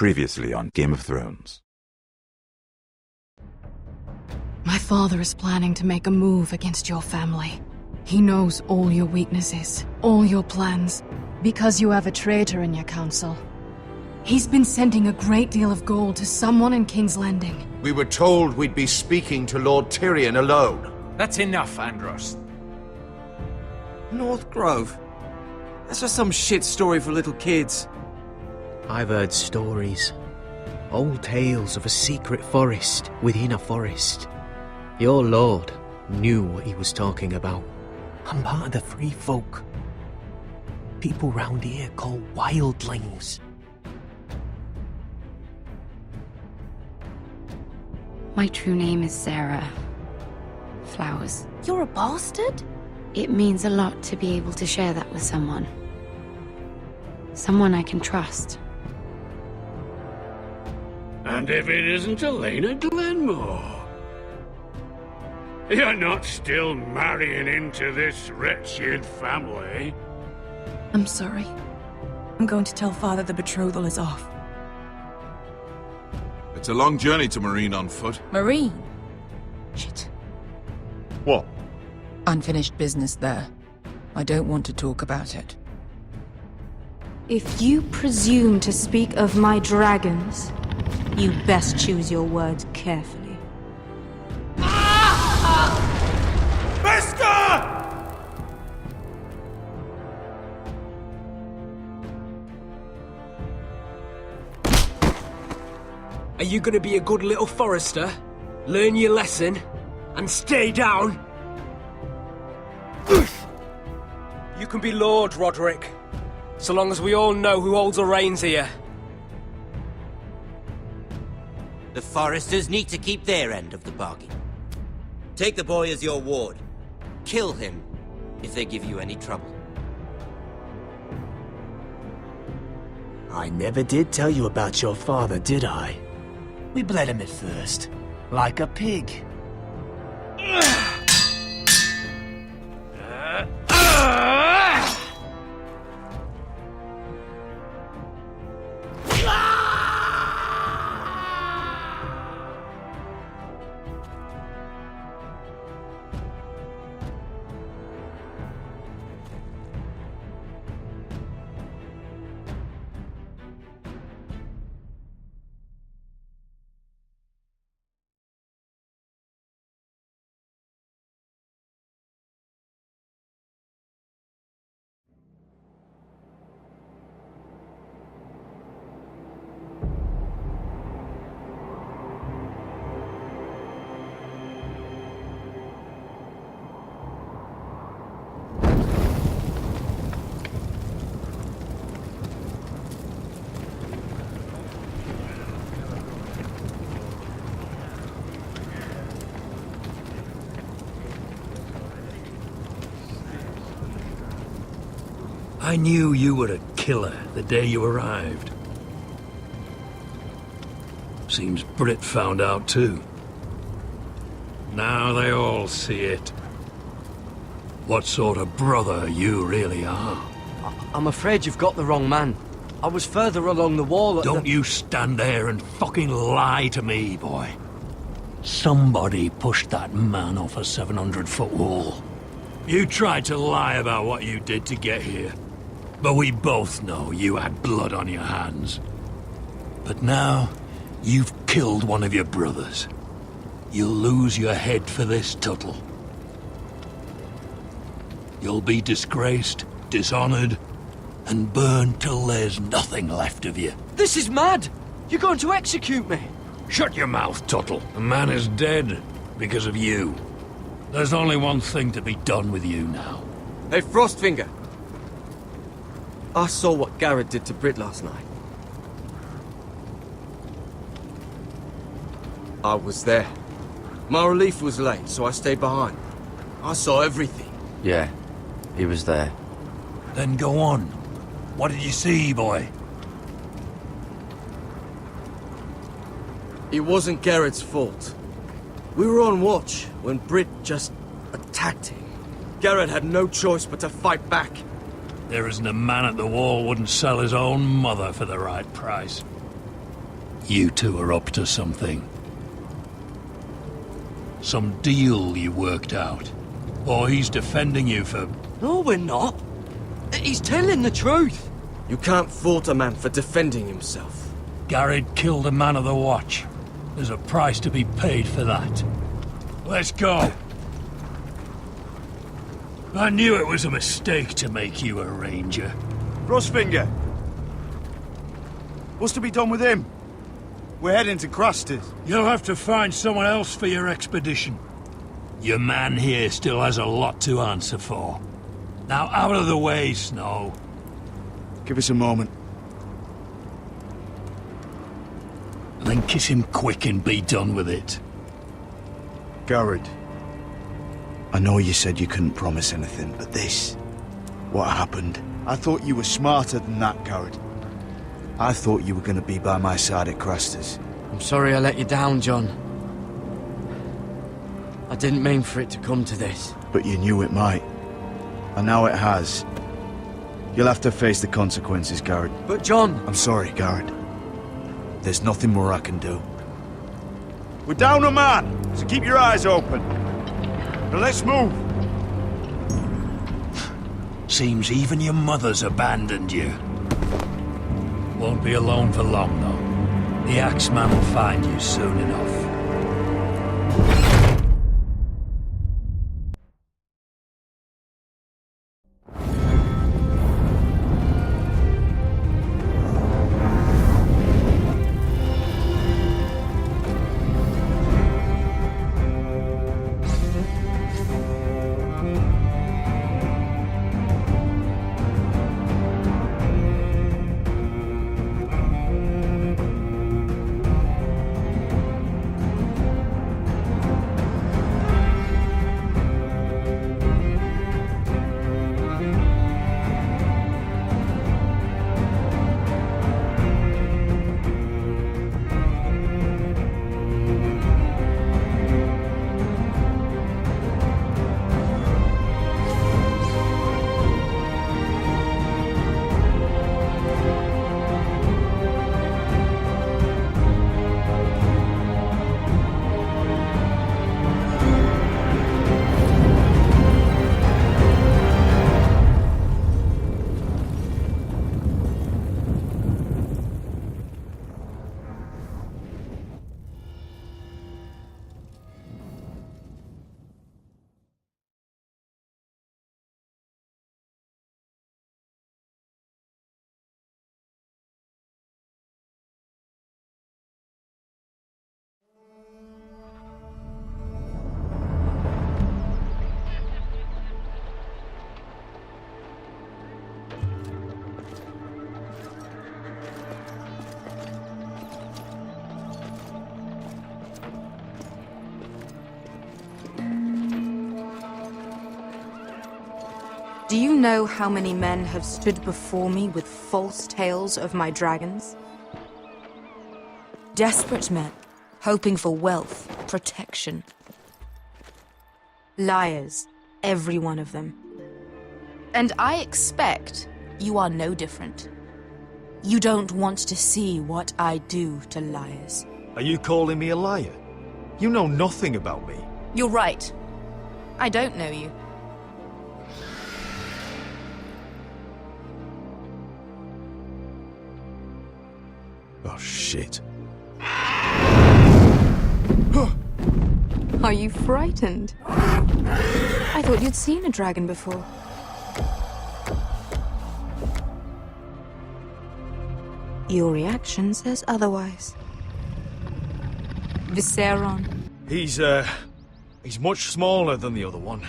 Previously on Game of Thrones. My father is planning to make a move against your family. He knows all your weaknesses, all your plans, because you have a traitor in your council. He's been sending a great deal of gold to someone in King's Landing. We were told we'd be speaking to Lord Tyrion alone. That's enough, Andros. North Grove? That's just some shit story for little kids. I've heard stories. Old tales of a secret forest within a forest. Your lord knew what he was talking about. I'm part of the free folk. People round here call wildlings. My true name is Sarah Flowers. You're a bastard? It means a lot to be able to share that with someone. Someone I can trust. And if it isn't Elena Glenmore? You're not still marrying into this wretched family? I'm sorry. I'm going to tell Father the betrothal is off. It's a long journey to Marine on foot. Marine? Shit. What? Unfinished business there. I don't want to talk about it. If you presume to speak of my dragons, you best choose your words carefully. Are you gonna be a good little forester? Learn your lesson? And stay down? You can be Lord, Roderick. So long as we all know who holds the reins here. The foresters need to keep their end of the bargain. Take the boy as your ward. Kill him if they give you any trouble. I never did tell you about your father, did I? We bled him at first, like a pig. I knew you were a killer the day you arrived. Seems Brit found out too. Now they all see it. What sort of brother you really are. I'm afraid you've got the wrong man. I was further along the wall at Don't you stand there and fucking lie to me, boy. Somebody pushed that man off a 700-foot wall. You tried to lie about what you did to get here. But we both know you had blood on your hands. But now, you've killed one of your brothers. You'll lose your head for this, Tuttle. You'll be disgraced, dishonored, and burned till there's nothing left of you. This is mad! You're going to execute me! Shut your mouth, Tuttle. The man is dead because of you. There's only one thing to be done with you now. Hey, Frostfinger! I saw what Gared did to Brit last night. I was there. My relief was late, so I stayed behind. I saw everything. Yeah, he was there. Then go on. What did you see, boy? It wasn't Gared's fault. We were on watch when Brit just attacked him. Gared had no choice but to fight back. There isn't a man at the wall wouldn't sell his own mother for the right price. You two are up to something. Some deal you worked out. Or he's defending you for... No, we're not. He's telling the truth. You can't fault a man for defending himself. Gared killed a man of the Watch. There's a price to be paid for that. Let's go. I knew it was a mistake to make you a ranger. Frostfinger! What's to be done with him? We're heading to Crusters. You'll have to find someone else for your expedition. Your man here still has a lot to answer for. Now out of the way, Snow. Give us a moment. Then kiss him quick and be done with it. Gared. I know you said you couldn't promise anything, but this... what happened? I thought you were smarter than that, Gared. I thought you were going to be by my side at Crusters. I'm sorry I let you down, John. I didn't mean for it to come to this. But you knew it might. And now it has. You'll have to face the consequences, Gared. But John... I'm sorry, Gared. There's nothing more I can do. We're down a man, so keep your eyes open. Now let's move. Seems even your mother's abandoned you. Won't be alone for long, though. The Axeman will find you soon enough. Do you know how many men have stood before me with false tales of my dragons? Desperate men, hoping for wealth, protection. Liars, every one of them. And I expect you are no different. You don't want to see what I do to liars. Are you calling me a liar? You know nothing about me. You're right. I don't know you. Oh, shit. Are you frightened? I thought you'd seen a dragon before. Your reaction says otherwise. Viseron. He's much smaller than the other one.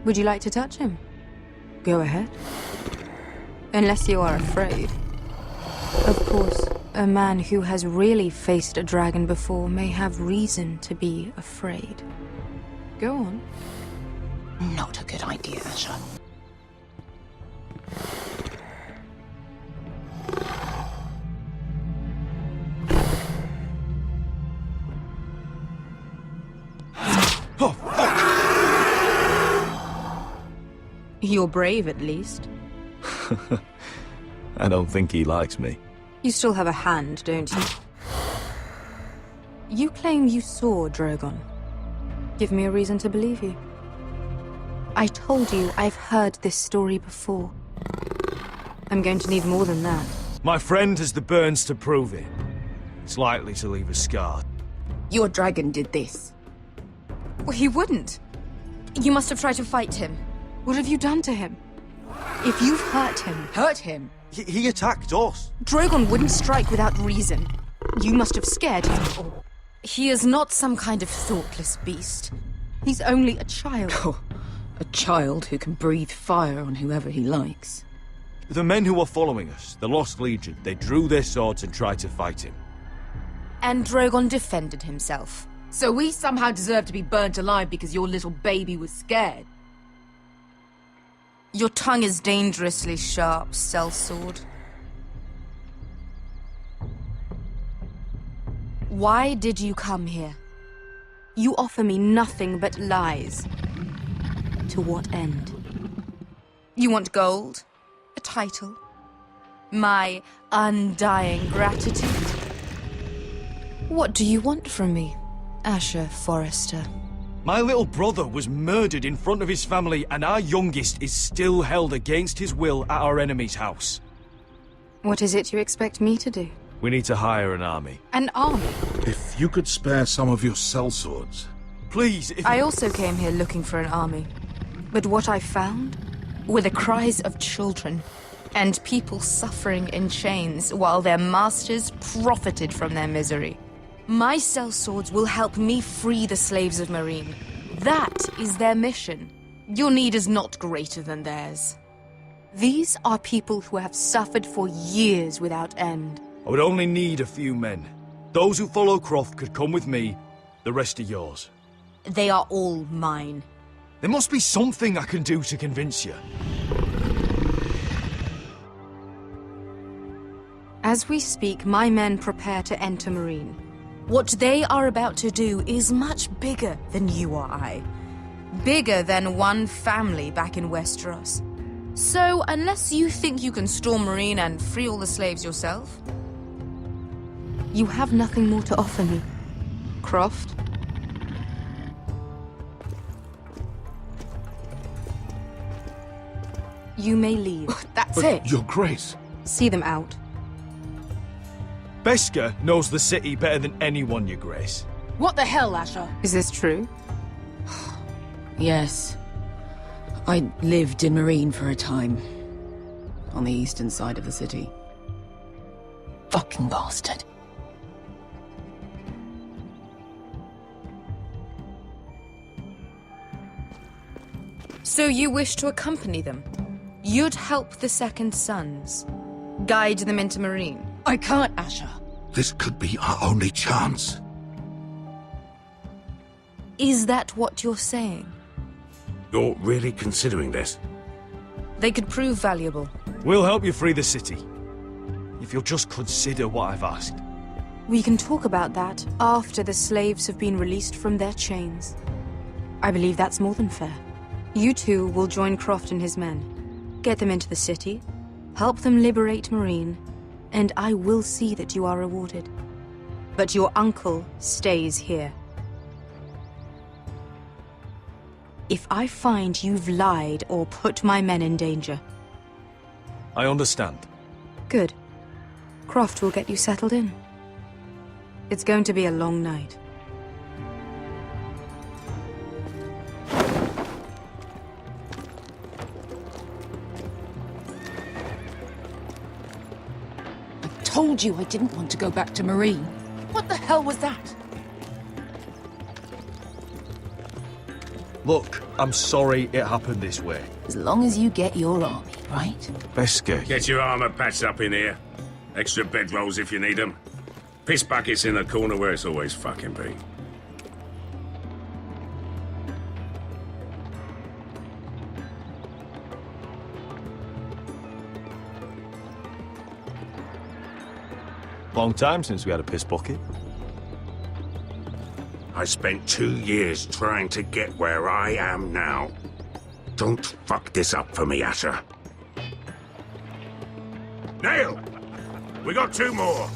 Would you like to touch him? Go ahead. Unless you are afraid. Of course, a man who has really faced a dragon before may have reason to be afraid. Go on. Not a good idea, son. You're brave, at least. I don't think he likes me. You still have a hand, don't you? You claim you saw Drogon. Give me a reason to believe you. I told you I've heard this story before. I'm going to need more than that. My friend has the burns to prove it. It's likely to leave a scar. Your dragon did this. Well, he wouldn't. You must have tried to fight him. What have you done to him? If you've hurt him... Hurt him? He attacked us. Drogon wouldn't strike without reason. You must have scared him. Or he is not some kind of thoughtless beast. He's only a child. Oh, a child who can breathe fire on whoever he likes. The men who were following us, the Lost Legion, they drew their swords and tried to fight him. And Drogon defended himself. So we somehow deserve to be burnt alive because your little baby was scared? Your tongue is dangerously sharp, sellsword. Why did you come here? You offer me nothing but lies. To what end? You want gold? A title? My undying gratitude? What do you want from me, Asher Forrester? My little brother was murdered in front of his family, and our youngest is still held against his will at our enemy's house. What is it you expect me to do? We need to hire an army. An army? If you could spare some of your sellswords. Please, if I also came here looking for an army. But what I found were the cries of children and people suffering in chains while their masters profited from their misery. My sellswords will help me free the slaves of Meereen. That is their mission. Your need is not greater than theirs. These are people who have suffered for years without end. I would only need a few men. Those who follow Croft could come with me, the rest are yours. They are all mine. There must be something I can do to convince you. As we speak, my men prepare to enter Meereen. What they are about to do is much bigger than you or I. Bigger than one family back in Westeros. So, unless you think you can storm Meereen and free all the slaves yourself, you have nothing more to offer me, Croft. You may leave. That's it. Your Grace. See them out. Beskha knows the city better than anyone, Your Grace. What the hell, Asher? Is this true? Yes. I lived in Meereen for a time. On the eastern side of the city. Fucking bastard. So you wish to accompany them? You'd help the Second Sons? Guide them into Meereen? I can't, Asher. This could be our only chance. Is that what you're saying? You're really considering this? They could prove valuable. We'll help you free the city. If you'll just consider what I've asked. We can talk about that after the slaves have been released from their chains. I believe that's more than fair. You two will join Croft and his men. Get them into the city, help them liberate Meereen, and I will see that you are rewarded. But your uncle stays here. If I find you've lied or put my men in danger... I understand. Good. Croft will get you settled in. It's going to be a long night. Told you I didn't want to go back to Meereen. What the hell was that? Look, I'm sorry it happened this way. As long as you get your army, right? Beskha. Get your armor patched up in here. Extra bedrolls if you need them. Piss buckets in the corner where it's always fucking been. Long time since we had a piss bucket. I spent 2 years trying to get where I am now. Don't fuck this up for me, Asher. Nail! We got 2 more.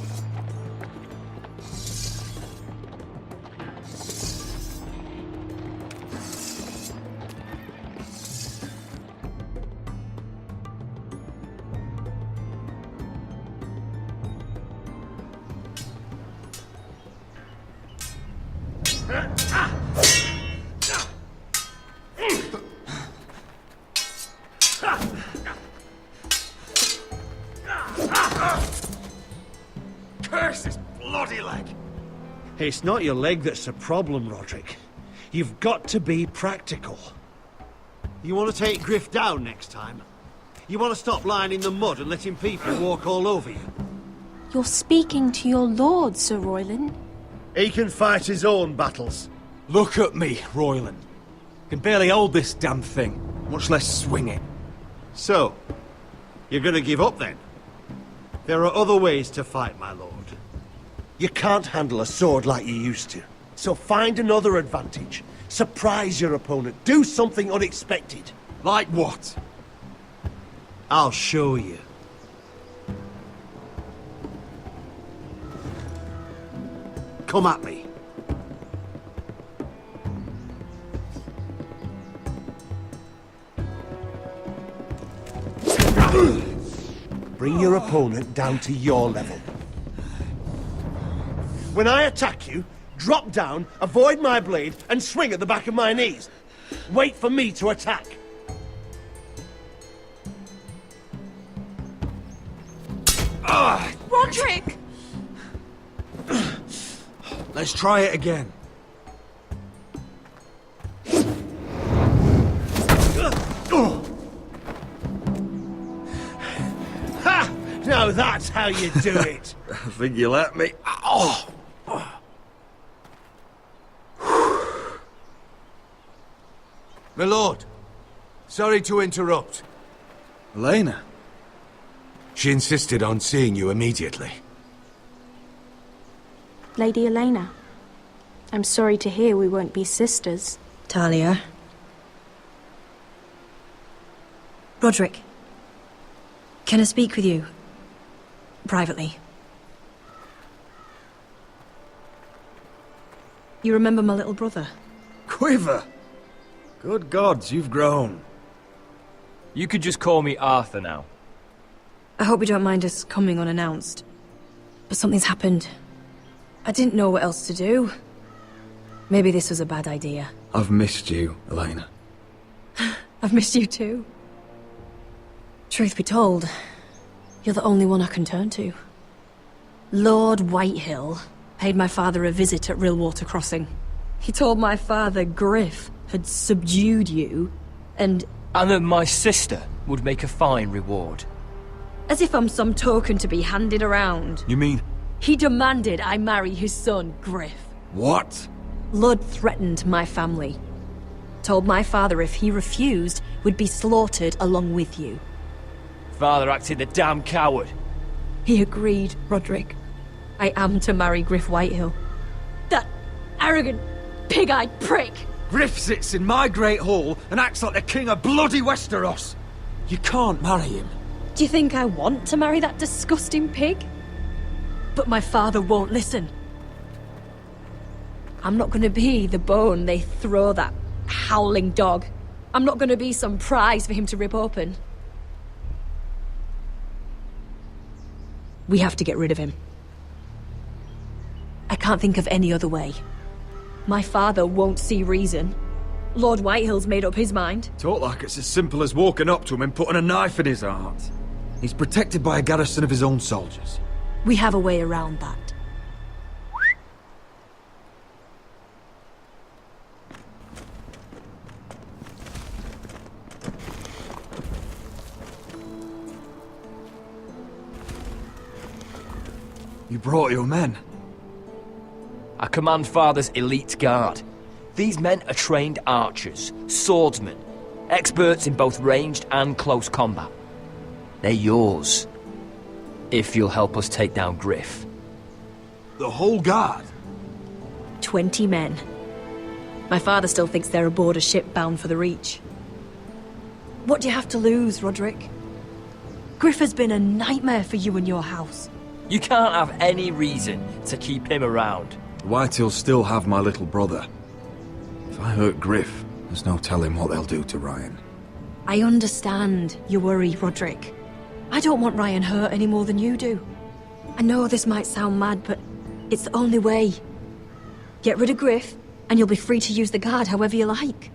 Curse this bloody leg! It's not your leg that's the problem, Roderick. You've got to be practical. You want to take Griff down next time? You want to stop lying in the mud and letting people walk all over you? You're speaking to your lord, Sir Royland. He can fight his own battles. Look at me, Royland. Can barely hold this damn thing, much less swing it. So, you're gonna give up then? There are other ways to fight, my lord. You can't handle a sword like you used to. So find another advantage. Surprise your opponent. Do something unexpected. Like what? I'll show you. Come at me. Bring your opponent down to your level. When I attack you, drop down, avoid my blade, and swing at the back of my knees. Wait for me to attack. Roderick! Let's try it again. Ha! Now that's how you do it. I think you let me. Oh! My lord, sorry to interrupt. Elena? She insisted on seeing you immediately. Lady Elena, I'm sorry to hear we won't be sisters. Talia. Roderick. Can I speak with you? Privately. You remember my little brother? Quiver! Good gods, you've grown. You could just call me Arthur now. I hope you don't mind us coming unannounced. But something's happened. I didn't know what else to do. Maybe this was a bad idea. I've missed you, Elena. I've missed you too. Truth be told, you're the only one I can turn to. Lord Whitehill paid my father a visit at Rillwater Crossing. He told my father Griff had subdued you, and that my sister would make a fine reward. As if I'm some token to be handed around. You mean? He demanded I marry his son, Griff. What? Lud threatened my family. Told my father if he refused, we'd be slaughtered along with you. Father acted the damn coward. He agreed, Roderick. I am to marry Griff Whitehill. That arrogant, pig-eyed prick! Griff sits in my great hall and acts like the king of bloody Westeros. You can't marry him. Do you think I want to marry that disgusting pig? But my father won't listen. I'm not gonna be the bone they throw that howling dog. I'm not gonna be some prize for him to rip open. We have to get rid of him. I can't think of any other way. My father won't see reason. Lord Whitehill's made up his mind. Talk like it's as simple as walking up to him and putting a knife in his heart. He's protected by a garrison of his own soldiers. We have a way around that. You brought your men. I command Father's elite guard. These men are trained archers, swordsmen, experts in both ranged and close combat. They're yours, if you'll help us take down Griff. The whole guard? 20 men. My father still thinks they're aboard a ship bound for the Reach. What do you have to lose, Roderick? Griff has been a nightmare for you and your house. You can't have any reason to keep him around. Whitehills still have my little brother. If I hurt Griff, there's no telling what they'll do to Ryan. I understand your worry, Roderick. I don't want Ryan hurt any more than you do. I know this might sound mad, but it's the only way. Get rid of Griff, and you'll be free to use the guard however you like.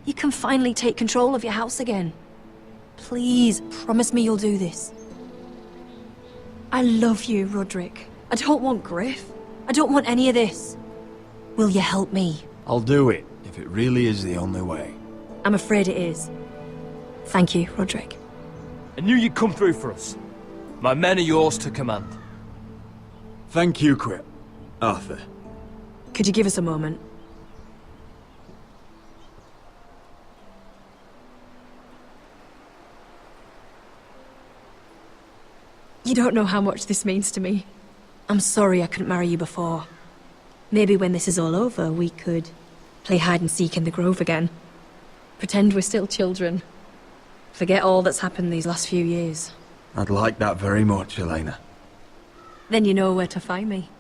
You can finally take control of your house again. Please, promise me you'll do this. I love you, Roderick. I don't want Griff. I don't want any of this. Will you help me? I'll do it, if it really is the only way. I'm afraid it is. Thank you, Roderick. I knew you'd come through for us. My men are yours to command. Thank you, Quip. Arthur. Could you give us a moment? You don't know how much this means to me. I'm sorry I couldn't marry you before. Maybe when this is all over, we could play hide and seek in the grove again. Pretend we're still children. Forget all that's happened these last few years. I'd like that very much, Elena. Then you know where to find me.